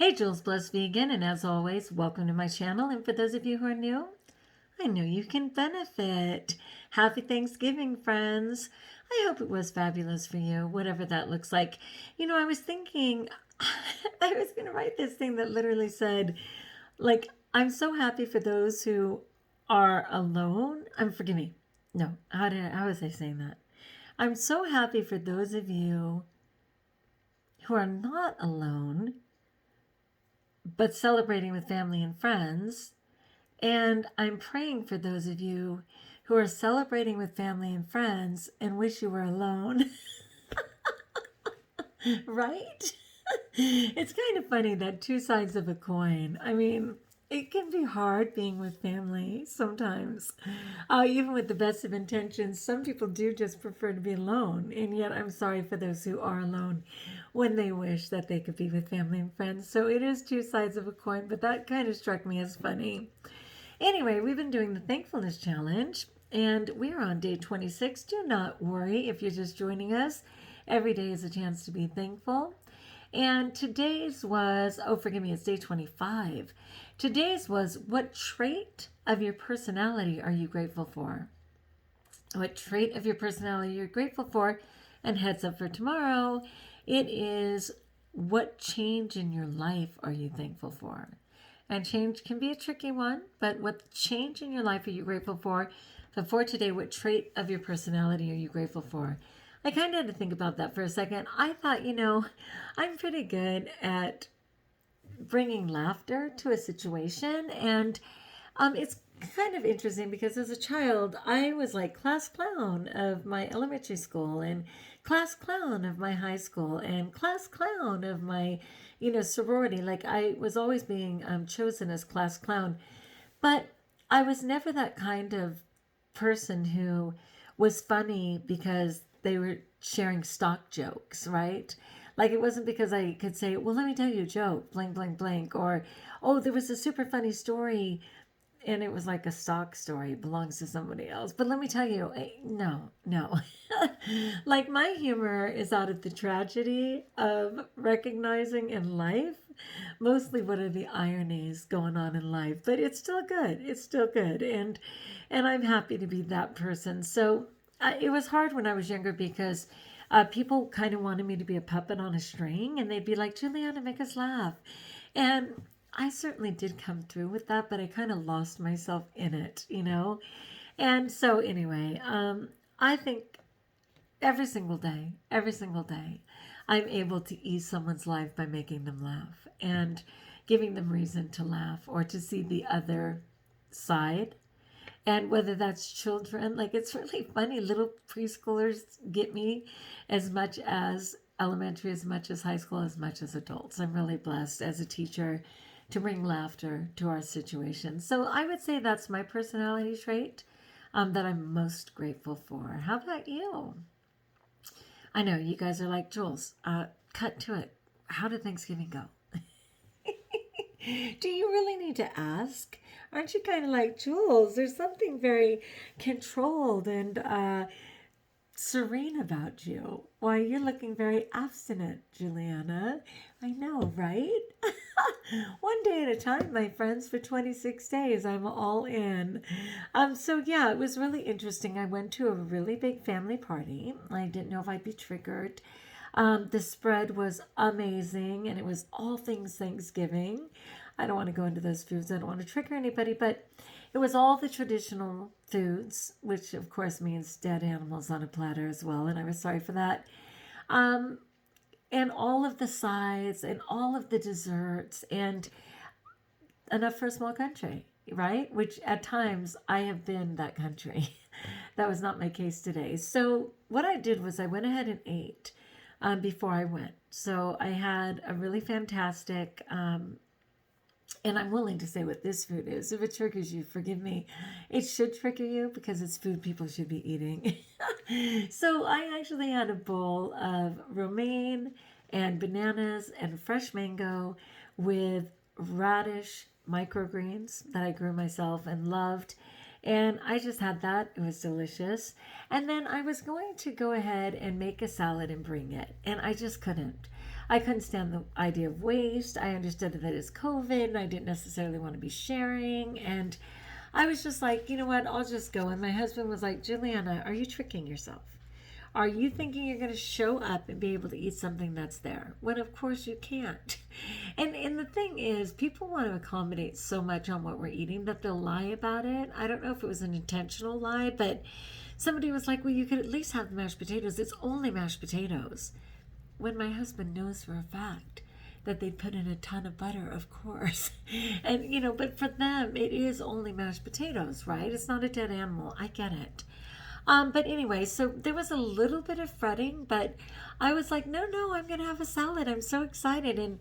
Hey, Jules Blessed Vegan, and as always, welcome to my channel. And for those of you who are new, I know you can benefit. Happy Thanksgiving, friends. I hope it was fabulous for you, whatever that looks like. I was thinking I was going to write this thing that literally said, I'm so happy for those who are alone. Forgive me. No, how was I saying that? I'm so happy for those of you who are not alone but celebrating with family and friends. And I'm praying for those of you who are celebrating with family and friends and wish you were alone. Right? It's kind of funny that two sides of a coin. It can be hard being with family sometimes. Even with the best of intentions, some people do just prefer to be alone. And yet, I'm sorry for those who are alone when they wish that they could be with family and friends. So it is two sides of a coin, but that kind of struck me as funny. Anyway, we've been doing the Thankfulness Challenge, and we're on day 26. Do not worry if you're just joining us. Every day is a chance to be thankful. And today's was, it's day 25. Today's was, what trait of your personality are you grateful for? What trait of your personality you're grateful for? And heads up for tomorrow, it is, what change in your life are you thankful for? And change can be a tricky one, but what change in your life are you grateful for? But for today, what trait of your personality are you grateful for? I kind of had to think about that for a second. I thought, I'm pretty good at bringing laughter to a situation. And it's kind of interesting because as a child, I was like class clown of my elementary school and class clown of my high school and class clown of my, sorority. Like I was always being chosen as class clown. But I was never that kind of person who was funny because they were sharing stock jokes, right? Like it wasn't because I could say, well, let me tell you a joke, blank, blank, blank. Or, oh, there was a super funny story and it was like a stock story, it belongs to somebody else. But let me tell you, no. Like my humor is out of the tragedy of recognizing in life mostly what are the ironies going on in life. But it's still good. It's still good. And I'm happy to be that person. So it was hard when I was younger because people kind of wanted me to be a puppet on a string, and they'd be like, Juliana, make us laugh. And I certainly did come through with that, but I kind of lost myself in it, And so, anyway, I think every single day, I'm able to ease someone's life by making them laugh and giving them reason to laugh or to see the other side. And whether that's children, like it's really funny. Little preschoolers get me as much as elementary, as much as high school, as much as adults. I'm really blessed as a teacher to bring laughter to our situation. So I would say that's my personality trait that I'm most grateful for. How about you? I know you guys are like, Jules, cut to it. How did Thanksgiving go? Do you really need to ask? Aren't you kind of like, Jules, there's something very controlled and serene about you. Why, you're looking very abstinent, Juliana. I know, right? One day at a time, my friends, for 26 days. I'm all in. So yeah, it was really interesting. I went to a really big family party. I didn't know if I'd be triggered. The spread was amazing, and it was all things Thanksgiving. I don't want to go into those foods. I don't want to trigger anybody, but it was all the traditional foods, which of course means dead animals on a platter as well, and I was sorry for that. And all of the sides and all of the desserts and enough for a small country, right? Which at times I have been that country. That was not my case today. So what I did was I went ahead and ate before I went. So I had a really fantastic, and I'm willing to say what this food is. If it triggers you, forgive me. It should trigger you because it's food people should be eating. So I actually had a bowl of romaine and bananas and fresh mango with radish microgreens that I grew myself and loved. And I just had that. It was delicious. And then I was going to go ahead and make a salad and bring it. And I just couldn't. I couldn't stand the idea of waste. I understood that it's COVID and I didn't necessarily want to be sharing. And I was just like, you know what, I'll just go. And my husband was like, Juliana, are you tricking yourself? Are you thinking you're going to show up and be able to eat something that's there? When of course you can't. And the thing is, people want to accommodate so much on what we're eating that they'll lie about it. I don't know if it was an intentional lie, but somebody was like, well, you could at least have the mashed potatoes. It's only mashed potatoes. When my husband knows for a fact that they put in a ton of butter, of course. And, but for them, it is only mashed potatoes, right? It's not a dead animal. I get it. But anyway, so there was a little bit of fretting, but I was like, no, I'm going to have a salad. I'm so excited. And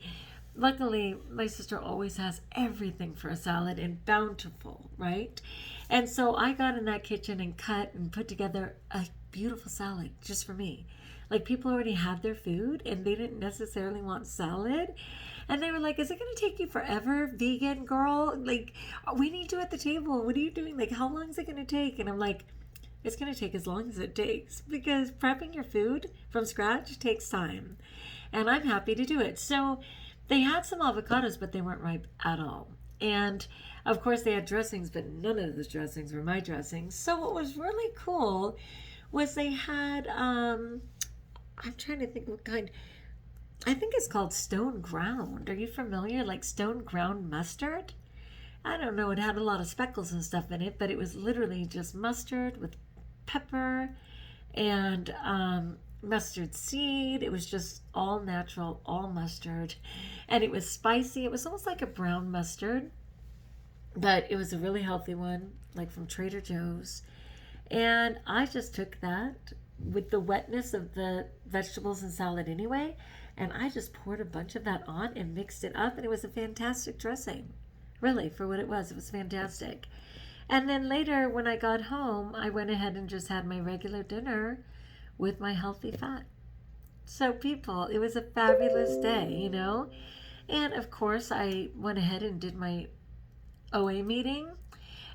luckily, my sister always has everything for a salad and bountiful, right? And so I got in that kitchen and cut and put together a beautiful salad just for me. Like, people already had their food and they didn't necessarily want salad. And they were like, is it going to take you forever, vegan girl? Like, we need you at the table. What are you doing? Like, how long is it going to take? And I'm like, it's going to take as long as it takes, because prepping your food from scratch takes time. And I'm happy to do it. So they had some avocados, but they weren't ripe at all. And of course they had dressings, but none of those dressings were my dressings. So what was really cool was they had, I'm trying to think what kind, I think it's called stone ground. Are you familiar? Like stone ground mustard? I don't know. It had a lot of speckles and stuff in it, but it was literally just mustard with pepper and mustard seed. It was just all natural, all mustard. And it was spicy. It was almost like a brown mustard, but it was a really healthy one, like from Trader Joe's. And I just took that with the wetness of the vegetables and salad anyway, and I just poured a bunch of that on and mixed it up, and it was a fantastic dressing. Really, for what it was fantastic. And then later, when I got home, I went ahead and just had my regular dinner with my healthy fat. So people, it was a fabulous day, And of course, I went ahead and did my OA meeting.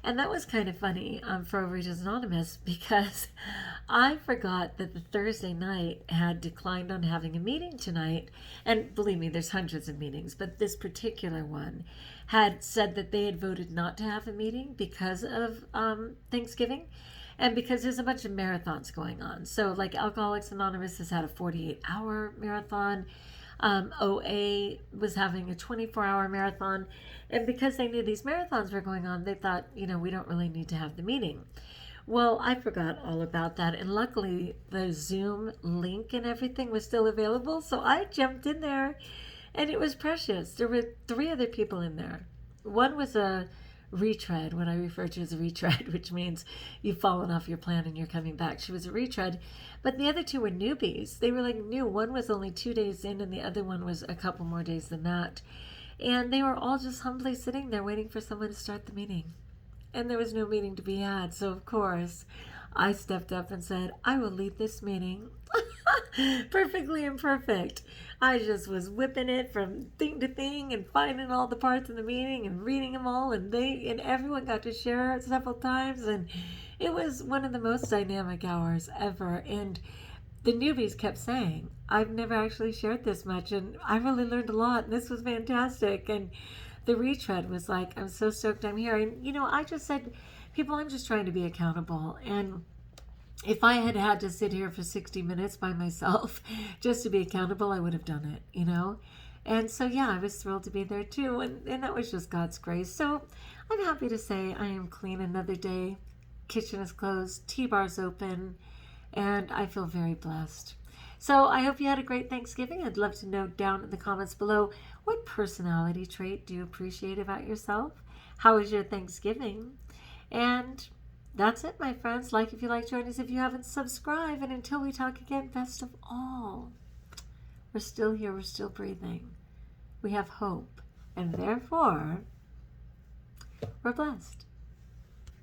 And that was kind of funny for Overeaters Anonymous, because I forgot that the Thursday night had declined on having a meeting tonight. And believe me, there's hundreds of meetings, but this particular one had said that they had voted not to have a meeting because of Thanksgiving and because there's a bunch of marathons going on. So like Alcoholics Anonymous has had a 48-hour marathon. OA was having a 24-hour marathon. And because they knew these marathons were going on, they thought, we don't really need to have the meeting. Well, I forgot all about that. And luckily, the Zoom link and everything was still available. So I jumped in there, and it was precious. There were 3 other people in there. One was a retread, what I refer to as a retread, which means you've fallen off your plan and you're coming back. She was a retread. But the other 2 were newbies. They were like new. One was only 2 days in, and the other one was a couple more days than that. And they were all just humbly sitting there waiting for someone to start the meeting. And there was no meeting to be had. So, of course, I stepped up and said, I will lead this meeting. Perfectly imperfect. I just was whipping it from thing to thing and finding all the parts of the meeting and reading them all. And everyone got to share it several times. And it was one of the most dynamic hours ever. And the newbies kept saying, I've never actually shared this much, and I really learned a lot, and this was fantastic. And the retread was like, I'm so stoked I'm here. And, I just said, people, I'm just trying to be accountable. And if I had had to sit here for 60 minutes by myself just to be accountable, I would have done it, And so, yeah, I was thrilled to be there too. And that was just God's grace. So I'm happy to say I am clean another day. Kitchen is closed, T-bar's open, and I feel very blessed. So I hope you had a great Thanksgiving. I'd love to know down in the comments below, what personality trait do you appreciate about yourself? How was your Thanksgiving? And that's it, my friends. Like if you like, join us if you haven't, subscribed. And until we talk again, best of all, we're still here, we're still breathing. We have hope, and therefore, we're blessed.